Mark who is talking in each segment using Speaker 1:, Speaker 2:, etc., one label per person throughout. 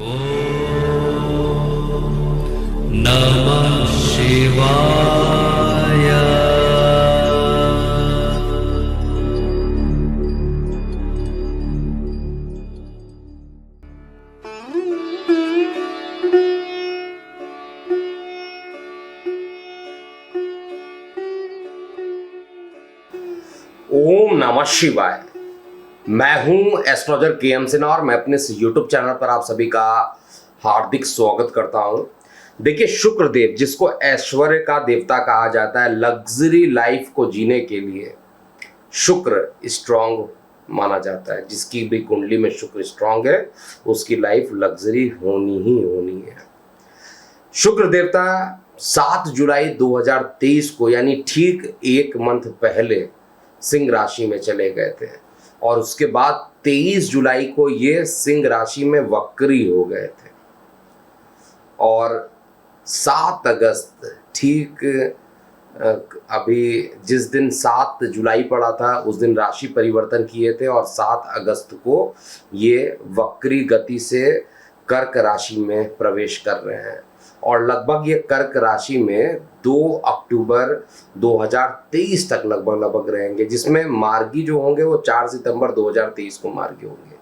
Speaker 1: नमः शिवाय।
Speaker 2: ओम नमः शिवाय। मैं हूं एस्ट्रोलॉजर के.एम. सिन्हा और मैं अपने इस यूट्यूब चैनल पर आप सभी का हार्दिक स्वागत करता हूं। देखिए, शुक्र देव, जिसको ऐश्वर्य का देवता कहा जाता है, लग्जरी लाइफ को जीने के लिए शुक्र स्ट्रांग माना जाता है। जिसकी भी कुंडली में शुक्र स्ट्रांग है, उसकी लाइफ लग्जरी होनी ही होनी है। शुक्र देवता 7 जुलाई 2023 को, यानी ठीक एक मंथ पहले, सिंह राशि में चले गए थे और उसके बाद 23 जुलाई को ये सिंह राशि में वक्री हो गए थे और 7 अगस्त, ठीक अभी जिस दिन 7 जुलाई पड़ा था उस दिन राशि परिवर्तन किए थे और 7 अगस्त को ये वक्री गति से कर्क राशि में प्रवेश कर रहे हैं और लगभग ये कर्क राशि में 2 अक्टूबर 2023 तक लगभग रहेंगे, जिसमें मार्गी जो होंगे वो 4 सितंबर 2023 को मार्गी होंगे।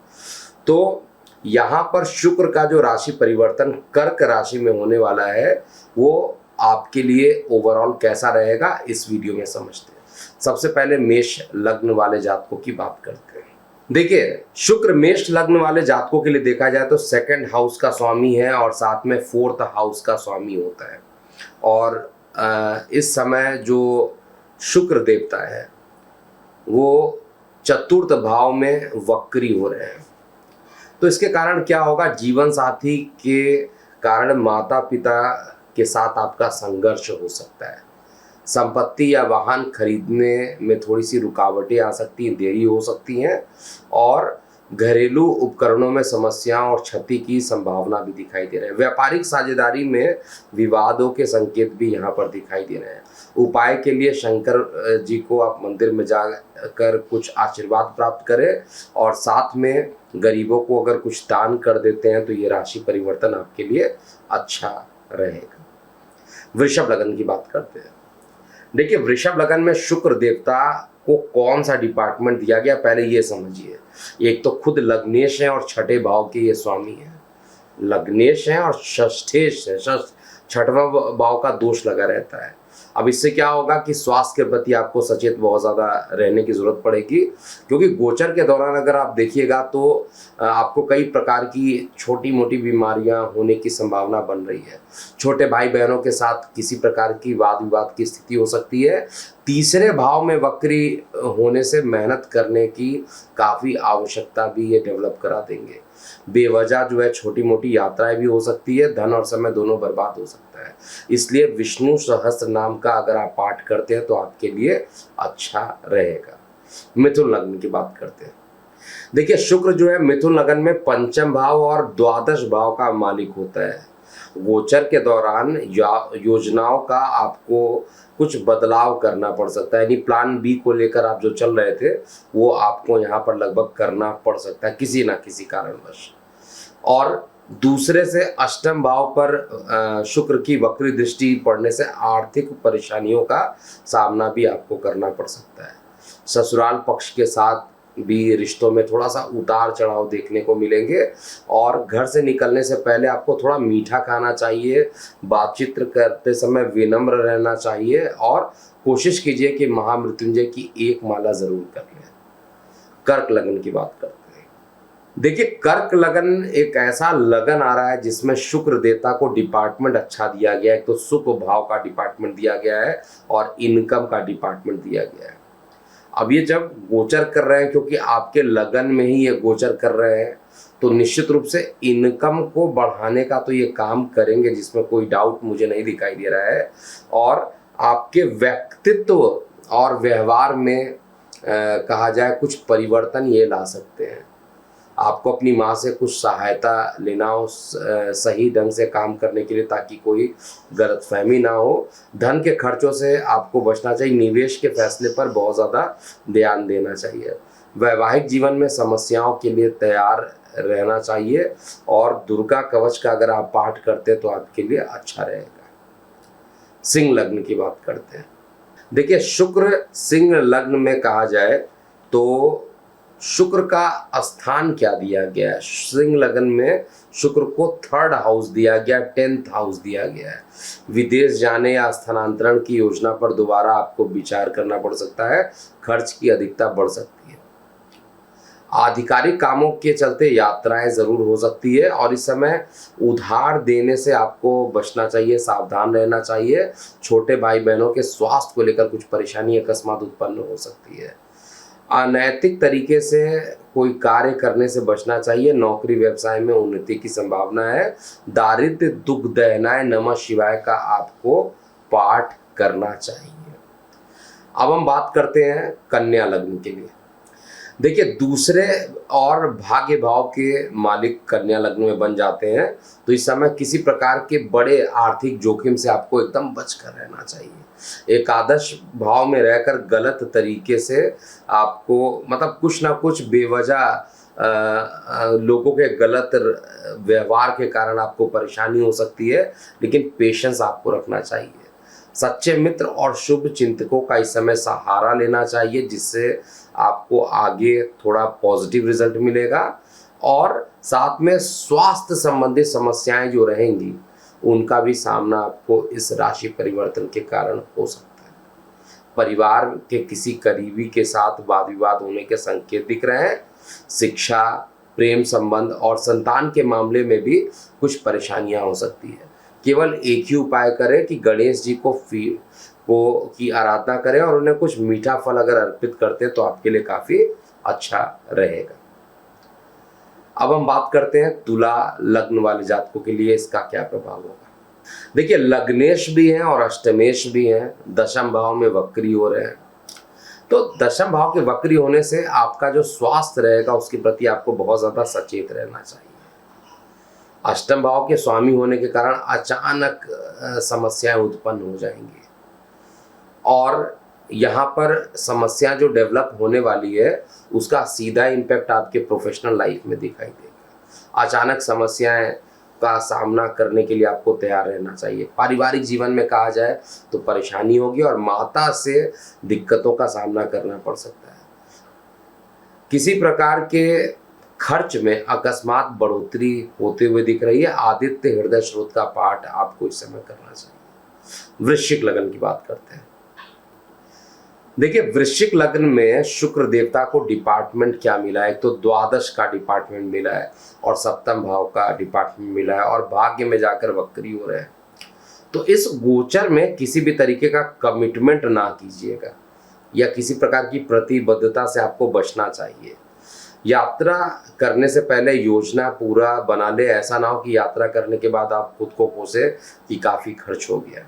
Speaker 2: तो यहाँ पर शुक्र का जो राशि परिवर्तन कर्क राशि में होने वाला है वो आपके लिए ओवरऑल कैसा रहेगा, इस वीडियो में समझते हैं। सबसे पहले मेष लग्न वाले जातकों की बात करते हैं। देखिए, शुक्र मेष लग्न वाले जातकों के लिए देखा जाए तो 2nd हाउस का स्वामी है और साथ में 4th हाउस का स्वामी होता है और इस समय जो शुक्र देवता है वो 4th भाव में वक्री हो रहे हैं। तो इसके कारण क्या होगा, जीवन साथी के कारण माता पिता के साथ आपका संघर्ष हो सकता है। संपत्ति या वाहन खरीदने में थोड़ी सी रुकावटें आ सकती हैं, देरी हो सकती हैं और घरेलू उपकरणों में समस्याओं और क्षति की संभावना भी दिखाई दे रहे हैं। व्यापारिक साझेदारी में विवादों के संकेत भी यहाँ पर दिखाई दे रहे हैं। उपाय के लिए शंकर जी को आप मंदिर में जाकर कुछ आशीर्वाद प्राप्त करें और साथ में गरीबों को अगर कुछ दान कर देते हैं तो ये राशि परिवर्तन आपके लिए अच्छा रहेगा। वृषभ लग्न की बात करते हैं। देखिए, वृषभ लग्न में शुक्र देवता को कौन सा डिपार्टमेंट दिया गया, पहले ये समझिए। एक तो खुद लग्नेश है और 6ठे भाव के ये स्वामी हैं। लग्नेश है और षष्ठेश है, 6वां भाव का दोष लगा रहता है। अब इससे क्या होगा कि स्वास्थ्य के प्रति आपको सचेत बहुत ज़्यादा रहने की ज़रूरत पड़ेगी, क्योंकि गोचर के दौरान अगर आप देखिएगा तो आपको कई प्रकार की छोटी मोटी बीमारियां होने की संभावना बन रही है। छोटे भाई बहनों के साथ किसी प्रकार की वाद विवाद की स्थिति हो सकती है। 3रे भाव में वक्री होने से मेहनत करने की काफ़ी आवश्यकता भी ये डेवलप करा देंगे। बेवजह जो है छोटी मोटी यात्राएं भी हो सकती है, धन और समय दोनों बर्बाद हो सकता है। इसलिए विष्णु सहस्त्र नाम का अगर आप पाठ करते हैं तो आपके लिए अच्छा रहेगा। मिथुन लग्न की बात करते हैं। देखिए, शुक्र जो है मिथुन लग्न में 5म भाव और द्वादश भाव का मालिक होता है। गोचर के दौरान योजनाओं का आपको कुछ बदलाव करना पड़ सकता है, यानी प्लान बी को लेकर आप जो चल रहे थे वो आपको यहाँ पर लगभग करना पड़ सकता है किसी ना किसी कारणवश। और दूसरे से 8म भाव पर शुक्र की वक्री दृष्टि पड़ने से आर्थिक परेशानियों का सामना भी आपको करना पड़ सकता है। ससुराल पक्ष के साथ भी रिश्तों में थोड़ा सा उतार चढ़ाव देखने को मिलेंगे और घर से निकलने से पहले आपको थोड़ा मीठा खाना चाहिए। बातचीत करते समय विनम्र रहना चाहिए और कोशिश कीजिए कि महामृत्युंजय की एक माला जरूर कर लें। कर्क लगन की बात करते हैं। देखिए, कर्क लगन एक ऐसा लगन आ रहा है जिसमें शुक्र देवता को डिपार्टमेंट अच्छा दिया गया है। तो सुख भाव का डिपार्टमेंट दिया गया है और इनकम का डिपार्टमेंट दिया गया है। अब ये जब गोचर कर रहे हैं, क्योंकि आपके लगन में ही ये गोचर कर रहे हैं, तो निश्चित रूप से इनकम को बढ़ाने का तो ये काम करेंगे, जिसमें कोई डाउट मुझे नहीं दिखाई दे रहा है। और आपके व्यक्तित्व और व्यवहार में कहा जाए कुछ परिवर्तन ये ला सकते हैं। आपको अपनी माँ से कुछ सहायता लेना हो सही ढंग से काम करने के लिए, ताकि कोई गलतफहमी ना हो। धन के खर्चों से आपको बचना चाहिए। निवेश के फैसले पर बहुत ज़्यादा ध्यान देना चाहिए। वैवाहिक जीवन में समस्याओं के लिए तैयार रहना चाहिए और दुर्गा कवच का अगर आप पाठ करते हैं तो आपके लिए अच्छा रहेगा। सिंह लग्न की बात करते हैं। देखिए शुक्र सिंह लग्न में कहा जाए तो शुक्र का स्थान क्या दिया गया है? सिंह लग्न में शुक्र को 3rd हाउस दिया गया, 10th हाउस दिया गया है। विदेश जाने या स्थानांतरण की योजना पर दोबारा आपको विचार करना पड़ सकता है, खर्च की अधिकता बढ़ सकती है। आधिकारिक कामों के चलते यात्राएं जरूर हो सकती है और इस समय उधार देने से आपको बचना चाहिए, सावधान रहना चाहिए। छोटे भाई बहनों के स्वास्थ्य को लेकर कुछ परेशानी अकस्मात उत्पन्न हो सकती है। अनैतिक तरीके से कोई कार्य करने से बचना चाहिए। नौकरी व्यवसाय में उन्नति की संभावना है। दारिद्र्य दुख दहनाए नमः शिवाय का आपको पाठ करना चाहिए। अब हम बात करते हैं कन्या लग्न के लिए। देखिए दूसरे और भाग्य भाव के मालिक कन्या लग्न में बन जाते हैं तो इस समय किसी प्रकार के बड़े आर्थिक जोखिम से आपको एकदम बचकर रहना चाहिए। एकादश भाव में रहकर गलत तरीके से आपको मतलब कुछ ना कुछ बेवजह लोगों के गलत व्यवहार के कारण आपको परेशानी हो सकती है, लेकिन पेशेंस आपको रखना चाहिए। सच्चे मित्र और शुभ चिंतकों का इस समय सहारा लेना चाहिए, जिससे आपको आगे थोड़ा पॉजिटिव रिजल्ट मिलेगा और साथ में स्वास्थ्य संबंधित समस्याएं जो रहेंगी उनका भी सामना आपको इस राशि परिवर्तन के कारण हो सकता है। परिवार के किसी करीबी के साथ वाद विवाद होने के संकेत दिख रहे हैं। शिक्षा, प्रेम संबंध और संतान के मामले में भी कुछ परेशानियां हो सकती है। केवल एक ही उपाय करें कि गणेश जी की आराधना करें और उन्हें कुछ मीठा फल अगर अर्पित करते हैं तो आपके लिए काफी अच्छा रहेगा। अब हम बात करते हैं तुला लग्न वाले जातकों के लिए इसका क्या प्रभाव होगा। देखिए लग्नेश भी हैं और अष्टमेश भी हैं, दशम भाव में वक्री हो रहे हैं। तो दशम भाव के वक्री होने से आपका जो स्वास्थ्य रहेगा उसके प्रति आपको बहुत ज्यादा सचेत रहना चाहिए। अष्टम भाव के स्वामी होने के कारण अचानक समस्याएं उत्पन्न हो जाएंगी और यहाँ पर समस्या जो डेवलप होने वाली है उसका सीधा इम्पैक्ट आपके प्रोफेशनल लाइफ में दिखाई देगा। अचानक समस्याएं का सामना करने के लिए आपको तैयार रहना चाहिए। पारिवारिक जीवन में कहा जाए तो परेशानी होगी और माता से दिक्कतों का सामना करना पड़ सकता है। किसी प्रकार के खर्च में अकस्मात बढ़ोतरी होते हुए दिख रही है। आदित्य हृदय स्रोत का पाठ आपको इस समय करना चाहिए। वृश्चिक लग्न की बात करते हैं। देखिए वृश्चिक लग्न में शुक्र देवता को डिपार्टमेंट क्या मिला है? एक तो द्वादश का डिपार्टमेंट मिला है और सप्तम भाव का डिपार्टमेंट मिला है और भाग्य में जाकर वक्री हो रहे हैं। तो इस गोचर में किसी भी तरीके का कमिटमेंट ना कीजिएगा या किसी प्रकार की प्रतिबद्धता से आपको बचना चाहिए। यात्रा करने से पहले योजना पूरा बना ले, ऐसा ना हो कि यात्रा करने के बाद आप खुद को कोसे कि काफ़ी खर्च हो गया।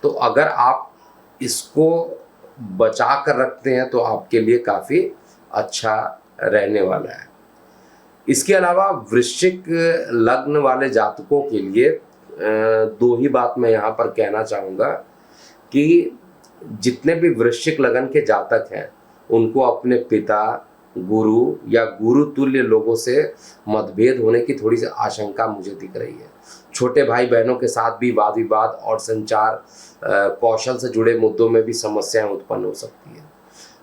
Speaker 2: तो अगर आप इसको बचा कर रखते हैं तो आपके लिए काफ़ी अच्छा रहने वाला है। इसके अलावा वृश्चिक लग्न वाले जातकों के लिए दो ही बात मैं यहाँ पर कहना चाहूँगा कि जितने भी वृश्चिक लग्न के जातक हैं उनको अपने पिता, गुरु या गुरु तुल्य लोगों से मतभेद होने की थोड़ी सी आशंका मुझे दिख रही है। छोटे भाई बहनों के साथ भी वाद विवाद और संचार कौशल से जुड़े मुद्दों में भी समस्याएं उत्पन्न हो सकती है।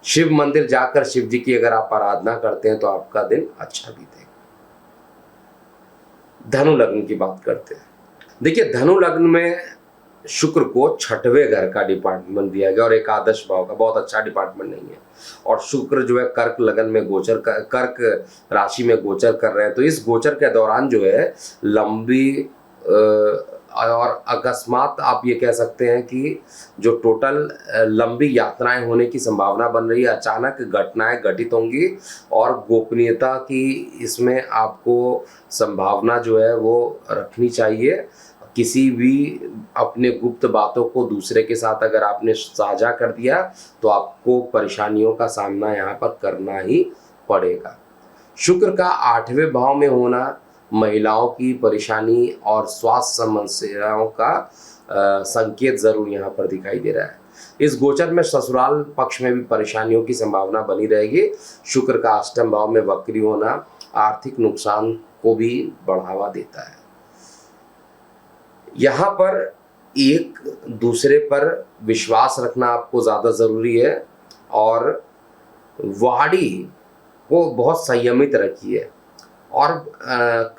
Speaker 2: शिव मंदिर जाकर शिव जी की अगर आप आराधना करते हैं तो आपका दिन अच्छा बीतेगा। धनु लग्न की बात करते हैं। देखिए धनु लग्न में शुक्र को 6वें घर का डिपार्टमेंट दिया गया और एकादश भाव का, बहुत अच्छा डिपार्टमेंट नहीं है। और शुक्र जो है कर्क लगन में गोचर कर्क राशि में गोचर कर रहे हैं। तो इस गोचर के दौरान जो है लंबी और अकस्मात आप ये कह सकते हैं कि जो टोटल लंबी यात्राएं होने की संभावना बन रही है। अचानक घटनाएं घटित होंगी और गोपनीयता की इसमें आपको संभावना जो है वो रखनी चाहिए। किसी भी अपने गुप्त बातों को दूसरे के साथ अगर आपने साझा कर दिया तो आपको परेशानियों का सामना यहाँ पर करना ही पड़ेगा। शुक्र का 8वें भाव में होना महिलाओं की परेशानी और स्वास्थ्य समस्याओं का संकेत जरूर यहाँ पर दिखाई दे रहा है। इस गोचर में ससुराल पक्ष में भी परेशानियों की संभावना बनी रहेगी। शुक्र का अष्टम भाव में वक्री होना आर्थिक नुकसान को भी बढ़ावा देता है। यहाँ पर एक दूसरे पर विश्वास रखना आपको ज़्यादा ज़रूरी है और वाणी को बहुत संयमित रखिए और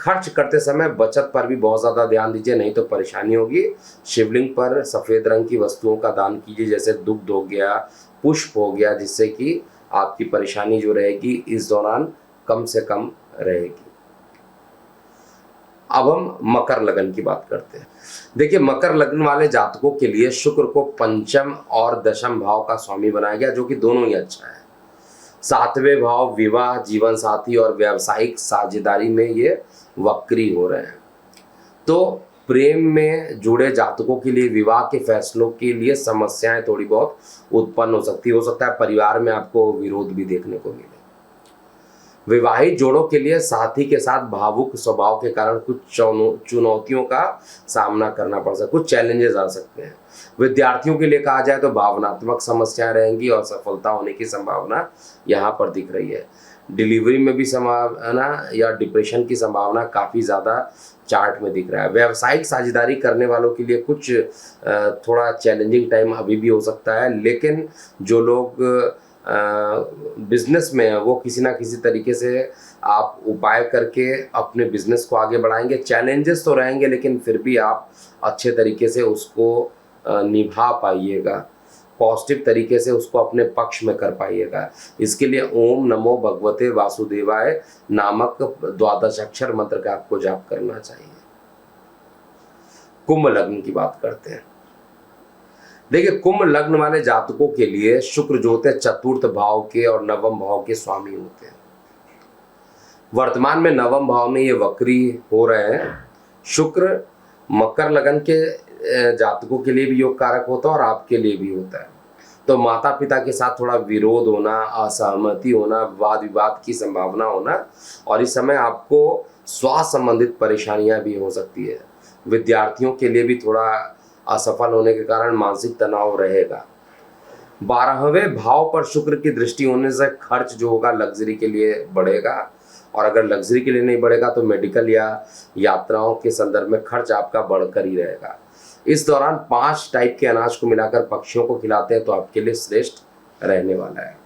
Speaker 2: खर्च करते समय बचत पर भी बहुत ज़्यादा ध्यान दीजिए, नहीं तो परेशानी होगी। शिवलिंग पर सफ़ेद रंग की वस्तुओं का दान कीजिए, जैसे दुग्ध हो गया, पुष्प हो गया, जिससे कि आपकी परेशानी जो रहेगी इस दौरान कम से कम रहेगी। अब हम मकर लगन की बात करते हैं। देखिए, मकर लगन वाले जातकों के लिए शुक्र को पंचम और दशम भाव का स्वामी बनाया गया, जो कि दोनों ही अच्छा है। सातवें भाव विवाह, जीवन साथी और व्यावसायिक साझेदारी में ये वक्री हो रहे हैं। तो प्रेम में जुड़े जातकों के लिए विवाह के फैसलों के लिए समस्याएं थोड़ी बहुत उत्पन्न हो सकती है। हो सकता है परिवार में आपको विरोध भी देखने को मिले। विवाहित जोड़ों के लिए साथी के साथ भावुक स्वभाव के कारण कुछ चुनौतियों का सामना करना पड़ सकता है, कुछ चैलेंजेस आ सकते हैं। विद्यार्थियों के लिए कहा जाए तो भावनात्मक समस्याएं रहेंगी और सफलता होने की संभावना यहाँ पर दिख रही है। डिलीवरी में भी संभावना या डिप्रेशन की संभावना काफ़ी ज़्यादा चार्ट में दिख रहा है। व्यावसायिक साझेदारी करने वालों के लिए कुछ थोड़ा चैलेंजिंग टाइम अभी भी हो सकता है, लेकिन जो लोग बिजनेस में है वो किसी ना किसी तरीके से आप उपाय करके अपने बिजनेस को आगे बढ़ाएंगे। चैलेंजेस तो रहेंगे, लेकिन फिर भी आप अच्छे तरीके से उसको निभा पाइएगा, पॉजिटिव तरीके से उसको अपने पक्ष में कर पाइएगा। इसके लिए ओम नमो भगवते वासुदेवाय नामक 12 अक्षर मंत्र का आपको जाप करना चाहिए। कुंभ लग्न की बात करते हैं। देखिए, कुंभ लग्न वाले जातकों के लिए शुक्र जो होते हैं चतुर्थ भाव के और नवम भाव के स्वामी होते हैं। वर्तमान में नवम भाव में ये वक्री हो रहे हैं। शुक्र मकर लगन के जातकों के लिए भी योग कारक होता है और आपके लिए भी होता है। तो माता पिता के साथ थोड़ा विरोध होना, असहमति होना, वाद विवाद की संभावना होना और इस समय आपको स्वास्थ्य संबंधित परेशानियां भी हो सकती है। विद्यार्थियों के लिए भी थोड़ा असफल होने के कारण मानसिक तनाव रहेगा। 12वें भाव पर शुक्र की दृष्टि होने से खर्च जो होगा लग्जरी के लिए बढ़ेगा और अगर लग्जरी के लिए नहीं बढ़ेगा तो मेडिकल या यात्राओं के संदर्भ में खर्च आपका बढ़कर ही रहेगा। इस दौरान 5 टाइप के अनाज को मिलाकर पक्षियों को खिलाते हैं तो आपके लिए श्रेष्ठ रहने वाला है।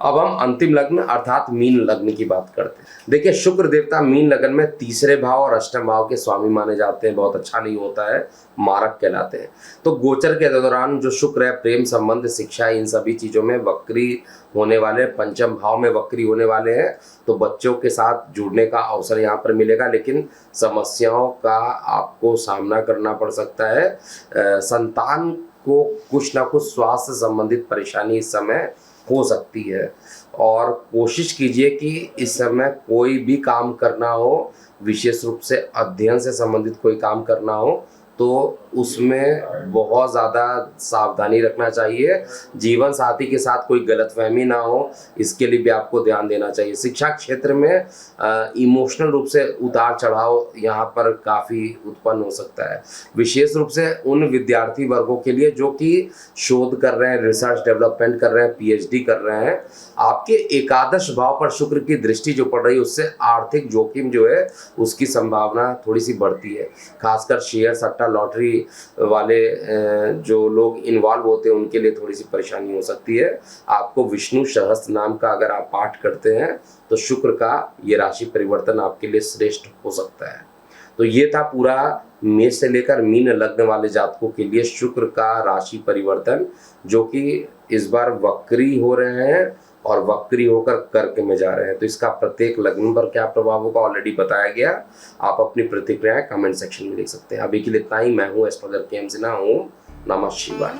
Speaker 2: अब हम अंतिम लग्न अर्थात मीन लग्न की बात करते हैं। देखिए, शुक्र देवता मीन लग्न में तीसरे भाव और अष्टम भाव के स्वामी माने जाते हैं। बहुत अच्छा नहीं होता है, मारक कहलाते हैं। तो गोचर के दौरान जो शुक्र है प्रेम संबंध, शिक्षा, इन सभी चीज़ों में वक्री होने वाले, पंचम भाव में वक्री होने वाले हैं। तो बच्चों के साथ जुड़ने का अवसर यहाँ पर मिलेगा, लेकिन समस्याओं का आपको सामना करना पड़ सकता है। संतान को कुछ ना कुछ स्वास्थ्य संबंधित परेशानी इस समय हो सकती है और कोशिश कीजिए कि इस समय कोई भी काम करना हो, विशेष रूप से अध्ययन से संबंधित कोई काम करना हो तो उसमें बहुत ज़्यादा सावधानी रखना चाहिए। जीवन साथी के साथ कोई गलतफहमी ना हो, इसके लिए भी आपको ध्यान देना चाहिए। शिक्षा क्षेत्र में इमोशनल रूप से उतार चढ़ाव यहाँ पर काफ़ी उत्पन्न हो सकता है, विशेष रूप से उन विद्यार्थी वर्गों के लिए जो कि शोध कर रहे हैं, रिसर्च डेवलपमेंट कर रहे हैं, पीएचडी कर रहे हैं। आपके एकादश भाव पर शुक्र की दृष्टि जो पड़ रही है उससे आर्थिक जोखिम जो है उसकी संभावना थोड़ी सी बढ़ती है। खासकर शेयर सट्टा लॉटरी वाले जो लोग इन्वॉल्व होते हैं उनके लिए थोड़ी सी परेशानी हो सकती है। आपको विष्णु सहस्त्र नाम का अगर आप पाठ करते हैं तो शुक्र का ये राशि परिवर्तन आपके लिए श्रेष्ठ हो सकता है। तो ये था पूरा मेष से लेकर मीन लग्न वाले जातकों के लिए शुक्र का राशि परिवर्तन, जो कि इस बार वक्री हो रहे हैं और वक्री होकर कर्क में जा रहे हैं। तो इसका प्रत्येक लग्न पर क्या प्रभाव होगा ऑलरेडी बताया गया। आप अपनी प्रतिक्रियाएं कमेंट सेक्शन में लिख सकते हैं। अभी के लिए इतना ही। मैं हूं एस्ट्रोलॉजर के एम सिन्हा। ओम नमः शिवाय।